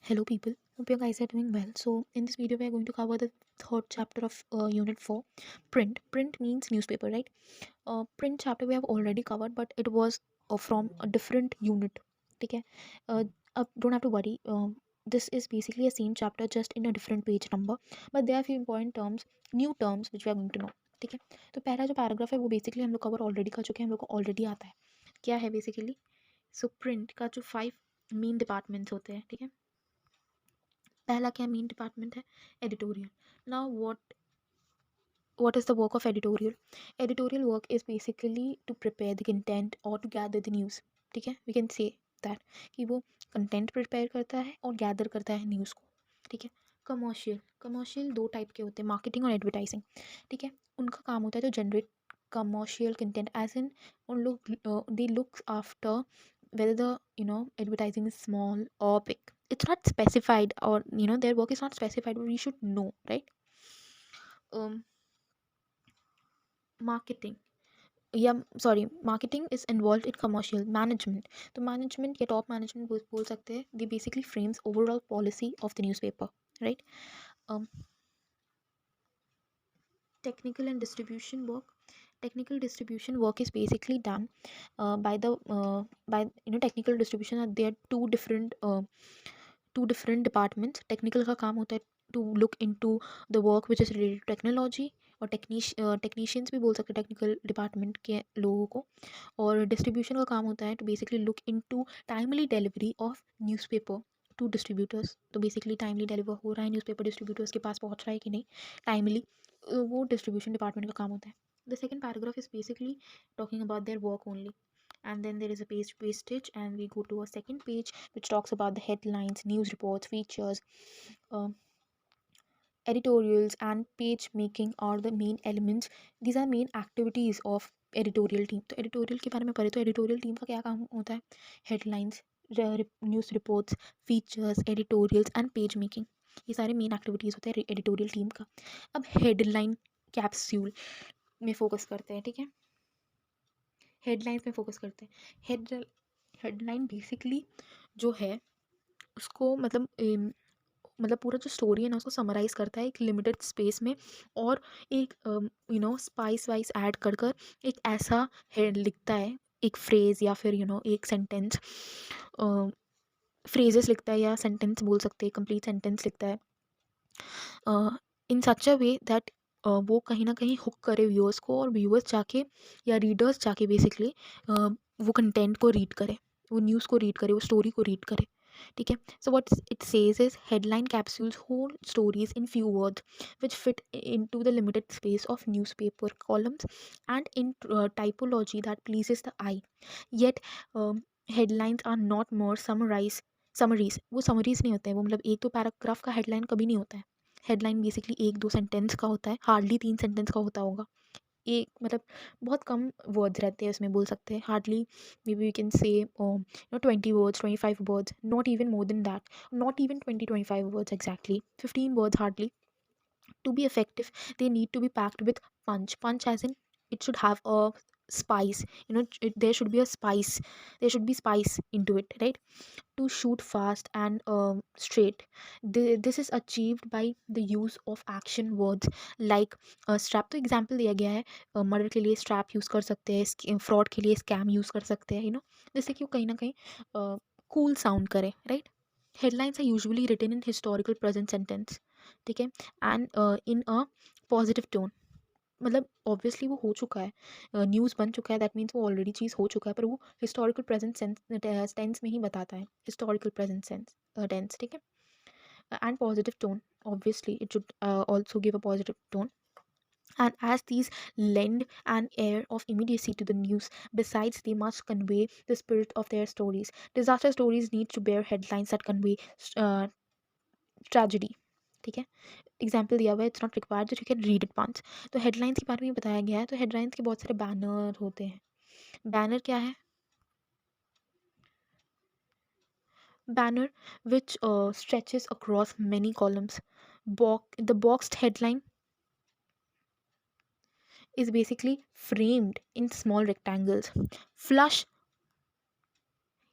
Hello people, hope you guys are doing well. So in this video we are going to cover the third chapter of unit 4, print. Print means newspaper, right? Print chapter we have already covered, but it was from a different unit. Okay, don't have to worry. This is basically a same chapter just in a different page number, but there are few important terms, new terms which we are going to know. ठीक है, तो पहला जो paragraph है वो basically हम लोग cover already कर चुके हैं, हम लोग को ऑलरेडी आता है क्या है बेसिकली. सो प्रिंट का जो 5 मेन डिपार्टमेंट्स होते हैं, ठीक है. पहला क्या मेन डिपार्टमेंट है, editorial. Now what is the work of editorial work is basically to prepare the content or to gather the news. ठीक है, we can say that कि वो कंटेंट प्रिपेयर करता है और गैदर करता है न्यूज़ को. ठीक है. कमर्शियल दो टाइप के होते हैं, मार्केटिंग और एडवर्टाइजिंग. ठीक है, उनका काम होता है तो generate commercial content as in उन लोग they look after whether the advertising is small or big. It's not specified, or their work is not specified, but we should know, right? Marketing, yeah, sorry, marketing is involved in commercial management. तो management या top management बोल सकते हैं. They basically frames overall policy of the newspaper, right? um, technical and distribution work. Technical distribution work is basically done by technical distribution are there two different departments. Technical का काम होता है to look into the work which is related to technology, और technicians भी बोल सकते हैं technical department के लोगों को. और डिस्ट्रीब्यूशन का काम होता है to basically look into timely delivery of newspaper to distributors. तो बेसिकली टाइमली डिलीवर हो रहा है न्यूज़पेपर, डिस्ट्रीब्यूटर्स के पास पहुंच रहा है कि नहीं टाइमली, वो डिस्ट्रीब्यूशन डिपार्टमेंट का काम होता है. The second paragraph is basically talking about their work only, and then there is a page wastage, and we go to a second page which talks about the headlines, news reports, features, uh, editorials and page making are the main elements. These are main activities of editorial team. तो editorial के बारे में पढ़े तो editorial team का क्या काम होता है, headlines, news reports, features, editorials and page making. ये सारे मेन एक्टिविटीज़ होते हैं एडिटोरियल टीम का. अब हेडलाइन कैप्सूल में फोकस करते हैं. ठीक है, हेडलाइंस में फोकस करते हैं. हेडलाइन बेसिकली जो है उसको मतलब पूरा जो स्टोरी है ना उसको समराइज करता है एक लिमिटेड स्पेस में, और एक स्पाइस वाइस ऐड कर कर एक ऐसा हेड लिखता है, एक फ्रेज या फिर एक सेंटेंस, फ्रेजेस लिखता है या सेंटेंस बोल सकते हैं, कंप्लीट सेंटेंस लिखता है इन सच अ वे दैट वो कहीं ना कहीं हुक करे व्यूअर्स को, और व्यूअर्स जाके या रीडर्स जाके बेसिकली वो कंटेंट को रीड करे, वो न्यूज़ को रीड करे, वो स्टोरी को रीड करे. ठीक है. So what it says is headline capsules whole stories in few words which fit into the limited space of newspaper columns and in typology that pleases the eye. Yet headlines are not more summaries. वो summaries नहीं होते हैं, वो मतलब एक दो paragraph का headline कभी नहीं होता है. हेडलाइन बेसिकली एक दो सेंटेंस का होता है, हार्डली 3 सेंटेंस का होता होगा. एक मतलब बहुत कम वर्ड्स रहते हैं उसमें बोल सकते हैं, hardly maybe we can say 20 words, 25 words, not even more than that, not even 25 words exactly, 15 words hardly. To be effective they need to be packed with punch as in it should have a spice, there should be a spice, there should be spice into it, right? To shoot fast and straight. This is achieved by the use of action words like strap. तो example दिया गया है, murder के लिए strap use कर सकते हैं, fraud के लिए स्कैम यूज़ कर सकते हैं, जिससे कि वो कहीं ना कहीं कूल साउंड करे, right? Headlines are usually written in historical present sentence. ठीक है, and in a positive tone. मतलब ऑब्वियसली वो हो चुका है, न्यूज़ बन चुका है, दैट मीन्स वो ऑलरेडी चीज़ हो चुका है, पर वो हिस्टोरिकल प्रेजेंट टेंस में ही बताता है, हिस्टोरिकल प्रेजेंट टेंस. ठीक है, and positive tone, obviously it should also give a positive tone. And as these lend an air of immediacy to the news, besides they must convey the spirit of their stories. Disaster stories need to bear headlines that convey uh, tragedy. ठीक है, example दिया हुआ है, it's not required that you can read it once. तो headlines के बारे में बताया गया है. तो हेडलाइंस के बहुत सारे बैनर होते हैं. बैनर क्या है? Banner which stretches across many columns. The boxed headline is basically framed in small rectangles. Flush,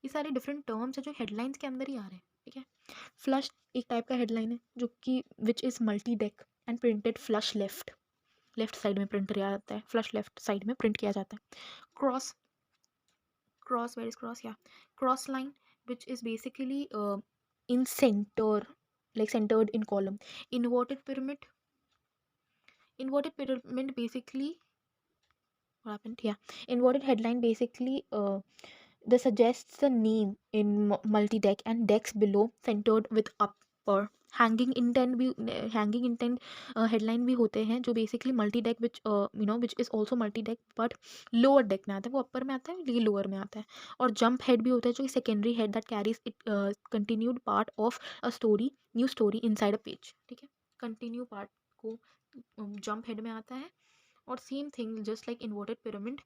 ये सारे डिफरेंट टर्म्स है जो हेडलाइंस के अंदर ही आ रहे हैं. ठीक है। फ्लश एक टाइप का हेडलाइन है जो कि which is multi deck and printed flush left, left side में प्रिंट किया जाता है, फ्लश लेफ्ट साइड में प्रिंट किया जाता है। Cross, cross where is cross या cross line which is basically in center, like centered in column. Inverted pyramid, inverted pyramid basically what happened, yeah, inverted headline basically the suggests the name in multi-deck and decks below centered with upper. Hanging intent भी, hanging intent headline भी होते हैं जो basically multi deck which you know which is also multi deck but lower deck में आता है, वो अपर में आता है लेकिन लोअर में आता है। और जंप हेड भी होता है जो कि secondary head that carries it continued part of a story, new story inside a page. ठीक है, कंटिन्यू पार्ट को जंप हेड में आता है। और same thing just like inverted pyramid,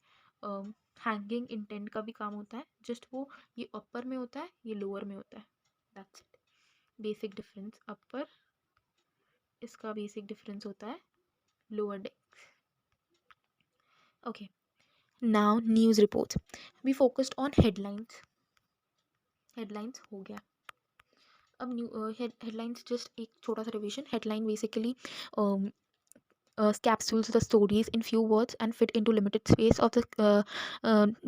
hanging intent का भी काम होता है, जस्ट वो ये अपर में होता है, ये लोअर में होता है, that's it. Basic difference upper, इसका बेसिक डिफरेंस होता है lower deck. Okay, now news reports, we focused on headlines, headlines हो गया। अब न्यू हेडलाइंस जस्ट एक छोटा सा रिविजन। Headline basically capsules the stories in few words and fit into limited space of the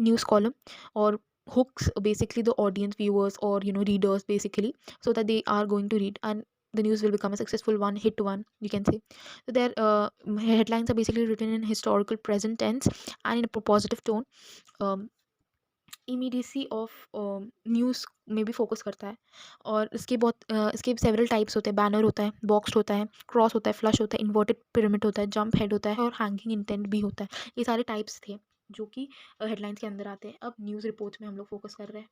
news column, or hooks basically the audience, viewers, or readers basically, so that they are going to read and the news will become a successful one, hit one, you can say. So their headlines are basically written in historical present tense and in a positive tone. Immediacy of news में भी focus करता है। और इसके बहुत इसके several types होते हैं। बैनर होता है, बॉक्स होता है, क्रॉस होता है, फ्लश होता है, इन्वर्टेड पिरामिड होता है, जंप हेड होता है और हैंगिंग इंटेंट भी होता है। ये सारे टाइप्स थे जो कि हेडलाइंस के अंदर आते हैं। अब न्यूज़ रिपोर्ट्स में हम लोग फोकस कर रहे हैं।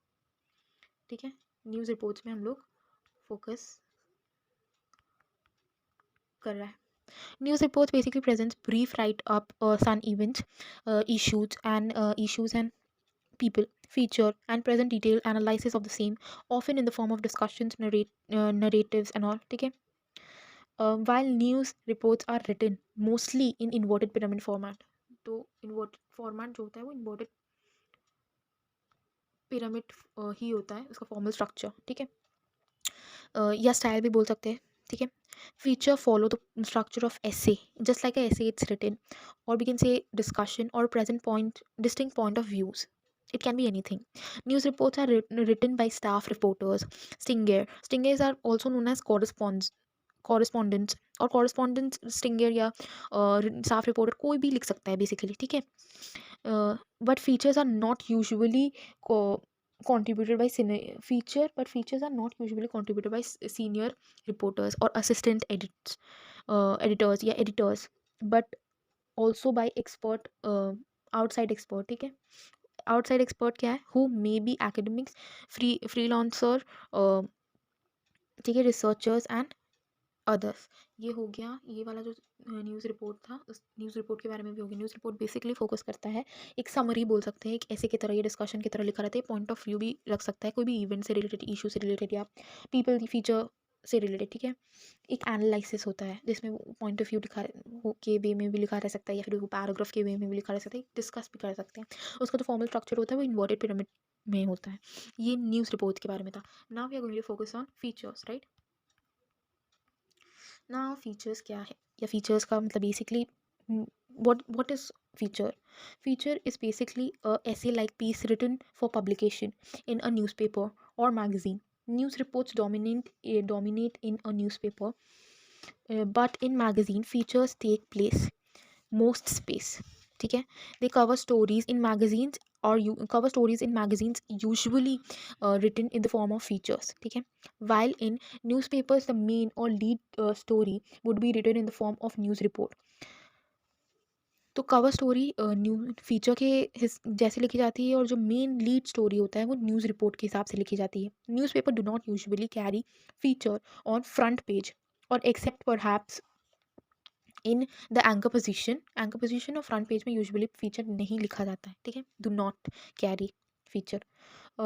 ठीक है, न्यूज़ रिपोर्ट्स में हम लोग फोकस कर रहे हैं। News reports basically presents brief write-up, sun events, issues and people, feature and present detailed analysis of the same, often in the form of discussions, narratives and all. ठीक है, while news reports are written mostly in inverted pyramid format, तो inverted format जो होता है वो inverted pyramid ही होता है उसका formal structure। ठीक है, या स्टाइल भी बोल सकते हैं। ठीक है, feature follow the structure of essay, just like a essay it's written, or we can say discussion or present point, distinct point of views. It can be anything. News reports are written by staff reporters, stingers are also known as correspondents, और correspondents stinger या staff reporter कोई भी लिख सकता है basically। ठीक है, but features are not usually contributed by features are not usually contributed by senior reporters or assistant editors, but also by expert, outside expert। ठीक है, आउटसाइड एक्सपर्ट क्या है, who may be academics, freelancer, ठीक है, researchers and others. ये हो गया, ये वाला जो न्यूज़ रिपोर्ट था उस न्यूज़ रिपोर्ट के बारे में भी हो गया। न्यूज़ रिपोर्ट बेसिकली फोकस करता है, एक समरी बोल सकते हैं, एक ऐसे की तरह, ये डिस्कशन की तरह लिखा रहता है, पॉइंट ऑफ व्यू भी रख सकता है, कोई भी इवेंट से रिलेटेड, इशू से रिलेटेड या पीपल फीचर से रिलेटेड। ठीक है, एक एनालिसिस होता है जिसमें वो पॉइंट ऑफ व्यू के वे में भी लिखा रह सकता है या फिर वो पैराग्राफ के वे में भी लिखा रह सकता है, डिस्कस भी कर सकते हैं। उसका जो फॉर्मल स्ट्रक्चर होता है वो इन्वर्टेड पिरामिड में होता है। ये न्यूज़ रिपोर्ट के बारे में था। Now we are going to focus on features, right. ना फीचर्स क्या है, या फीचर्स का मतलब basically what is feature? Feature is basically a essay like piece written for publication in a newspaper or magazine. News reports dominate in a newspaper, but in magazine features take place most space। ठीक है, they cover stories in magazines, or you cover stories in magazines usually written in the form of features। ठीक है, while in newspapers the main or lead story would be written in the form of news report। तो cover story new feature के जैसे लिखी जाती है, और जो मेन लीड स्टोरी होता है वो न्यूज़ रिपोर्ट के हिसाब से लिखी जाती है। Newspaper do not usually carry feature on front page, और except perhaps in the anchor position और फ्रंट पेज में यूजुअली फीचर नहीं लिखा जाता है। ठीक है, do not carry feature.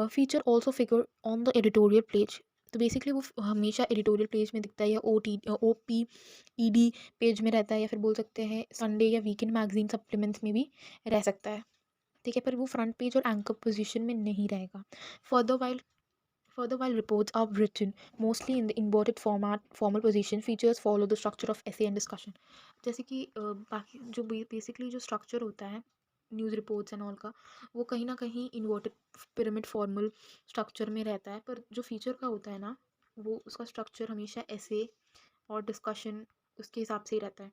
Feature also figure on the editorial page, तो बेसिकली वो हमेशा एडिटोरियल पेज में दिखता है, या OPED पेज में रहता है, या फिर बोल सकते हैं संडे या वीकेंड मैगजीन सप्लीमेंट्स में भी रह सकता है। ठीक है, पर वो फ्रंट पेज और एंकर पोजीशन में नहीं रहेगा। Further while Further, while reports are written mostly in the inverted format, formal position, features follow the structure of essay and discussion. जैसे कि बाकी जो बेसिकली जो स्ट्रक्चर होता है न्यूज़ रिपोर्ट्स एंड ऑल का, वो कहीं ना कहीं इन्वर्टेड पिरामिड फॉर्मल स्ट्रक्चर में रहता है, पर जो फीचर का होता है ना, वो उसका स्ट्रक्चर हमेशा ऐसे और डिस्कशन उसके हिसाब से ही रहता है।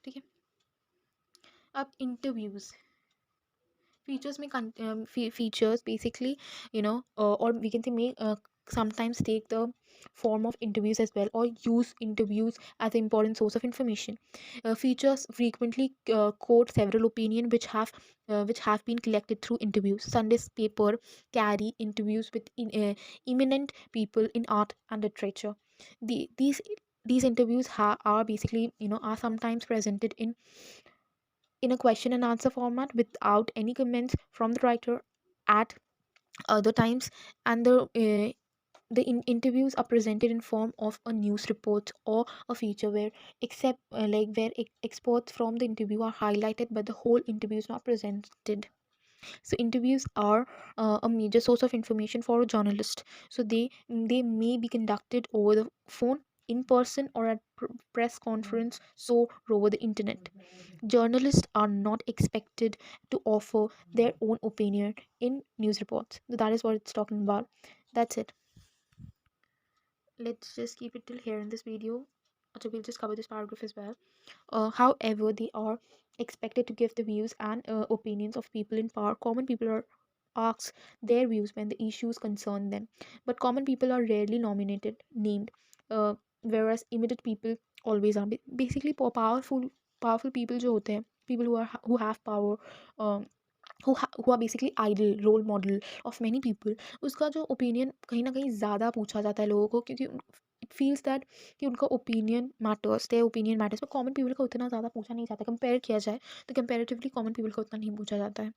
ठीक है, अब interviews features may features basically, or we can say may sometimes take the form of interviews as well, or use interviews as an important source of information. Features frequently quote several opinion which have been collected through interviews. Sunday's paper carry interviews with eminent people in art and literature. These interviews are basically, are sometimes presented in a question and answer format without any comments from the writer at other times, and the interviews are presented in form of a news report or a feature where experts from the interview are highlighted but the whole interview is not presented. So interviews are a major source of information for a journalist. So they may be conducted over the phone, in person, or at press conference, so over the internet. Journalists are not expected to offer their own opinion in news reports. So that is what it's talking about. That's it. Let's just keep it till here in this video. So we'll just cover this paragraph as well. However, they are expected to give the views and opinions of people in power. Common people are asked their views when the issues concern them, but common people are rarely named, whereas immediate people always are. Basically, powerful people जो होते हैं, people who have power, um, who are basically idol role model of many people, उसका जो opinion कहीं ना कहीं ज़्यादा पूछा जाता है लोगों को, क्योंकि इट फील्स दैट कि उनका opinion matters, their opinion matters, पर कॉमन पीपल का उतना ज़्यादा पूछा नहीं जाता। कंपेयर किया जाए तो कंपेरेटिवली कॉमन पीपल का उतना नहीं पूछा जाता है।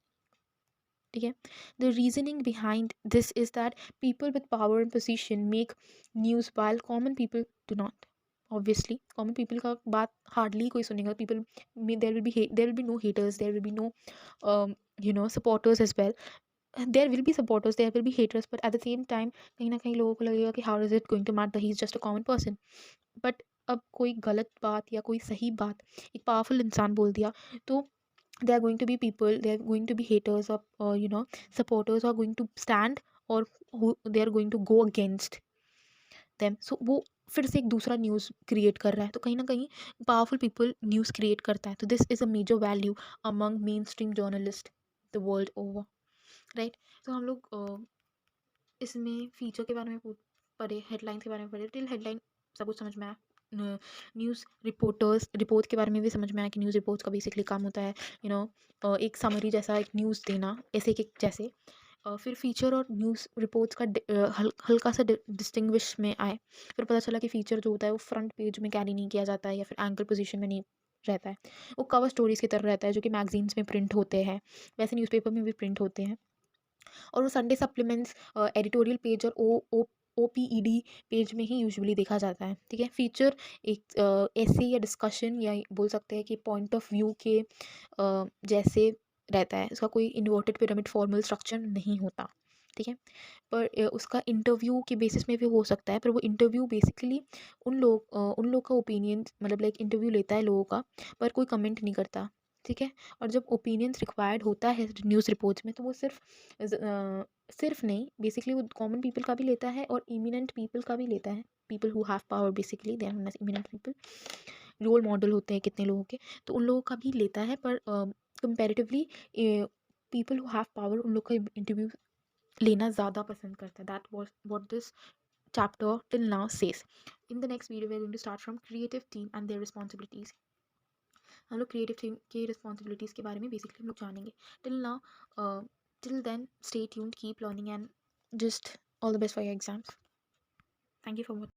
ठीक है, the reasoning behind this is that people with power and position make news while common people do not. Obviously common people का बात हार्डली कोई सुनेगा। People, there will be no haters, there will be no supporters as well. There will be supporters, there will be haters, but at the same time कहीं ना कहीं लोगों को लगेगा कि how is it going to matter, he is just a common person. But अब कोई गलत बात या कोई सही बात एक पावरफुल इंसान बोल दिया, तो there are going to be people, there are going to be haters, or supporters are going to stand, or who they are going to go against them. So वो फिर से एक दूसरा न्यूज़ क्रिएट कर रहा है। तो कहीं ना कहीं पावरफुल पीपल न्यूज़ क्रिएट करता है। तो this is a major value among mainstream journalist the world over, right. तो हम लोग इसमें फीचर के बारे में पढ़े, हेडलाइंस के बारे में पढ़े, टिल हेडलाइन सब कुछ समझ में आया। न्यूज़ रिपोर्ट के बारे में भी समझ में आया कि न्यूज़ रिपोर्ट्स का बेसिकली काम होता है एक समरी जैसा, एक न्यूज़ देना ऐसे के जैसे। फिर फीचर और न्यूज़ रिपोर्ट्स का हल्का सा डिस्टिंग्विश में आए। फिर पता चला कि फीचर जो होता है वो फ्रंट पेज में कैरी नहीं किया जाता है या फिर एंकर पोजीशन में नहीं रहता है, वो कवर स्टोरीज की तरह रहता है, जो कि मैगजीन्स में प्रिंट होते हैं, वैसे न्यूज़पेपर में भी प्रिंट होते हैं। और वो संडे सप्लीमेंट्स, एडिटोरियल पेज और ओ OPED पेज में ही यूजुअली देखा जाता है। ठीक है, फीचर एक ऐसे या डिस्कशन या बोल सकते हैं कि पॉइंट ऑफ व्यू के जैसे रहता है, उसका कोई इन्वर्टेड पिरामिड फॉर्मल स्ट्रक्चर नहीं होता। ठीक है, पर उसका इंटरव्यू के बेसिस में भी हो सकता है, पर वो इंटरव्यू बेसिकली उन लोग का ओपिनियन, मतलब लाइक इंटरव्यू लेता है लोगों का, पर कोई कमेंट नहीं करता। ठीक है, और जब ओपिनियंस रिक्वायर्ड होता है न्यूज़ रिपोर्ट्स में, तो वो सिर्फ नहीं, बेसिकली वो कॉमन पीपल का भी लेता है और इमिनेंट पीपल का भी लेता है। People who have power, basically they are eminent people, role model होते हैं कितने लोगों के, तो उन लोगों का भी लेता है। पर comparatively people who have power, उन लोग का इंटरव्यू लेना ज़्यादा पसंद करता है। That was what this chapter till now says. In the next video we are going to start from creative team and their responsibilities. हम लोग क्रिएटिव टीम के रिस्पॉन्सिबिलिटीज़ के बारे में बेसिकली हम लोग जानेंगे। Till now, till then, stay tuned, keep learning, and just all the best for your exams. Thank you for watching.